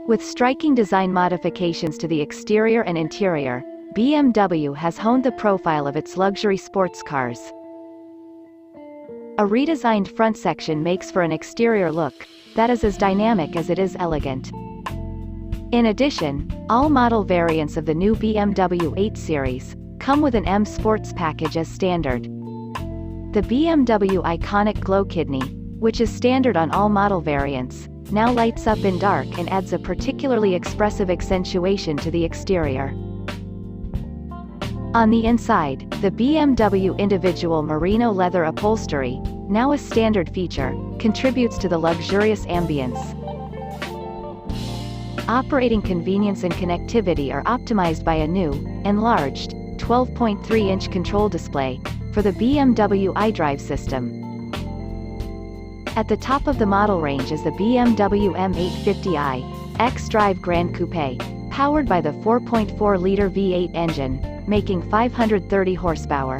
With striking design modifications to the exterior and interior, BMW has honed the profile of its luxury sports cars. A redesigned front section makes for an exterior look that is as dynamic as it is elegant. In addition, all model variants of the new BMW 8 Series come with an M Sports package as standard. The BMW iconic glow kidney, which is standard on all model variants, now lights up in dark and adds a particularly expressive accentuation to the exterior. On the inside, the BMW individual merino leather upholstery, now a standard feature, contributes to the luxurious ambience. Operating convenience and connectivity are optimized by a new, enlarged, 12.3-inch control display for the BMW iDrive system. At the top of the model range is the BMW M850i, xDrive Gran Coupé, powered by the 4.4-liter V8 engine, making 530 horsepower.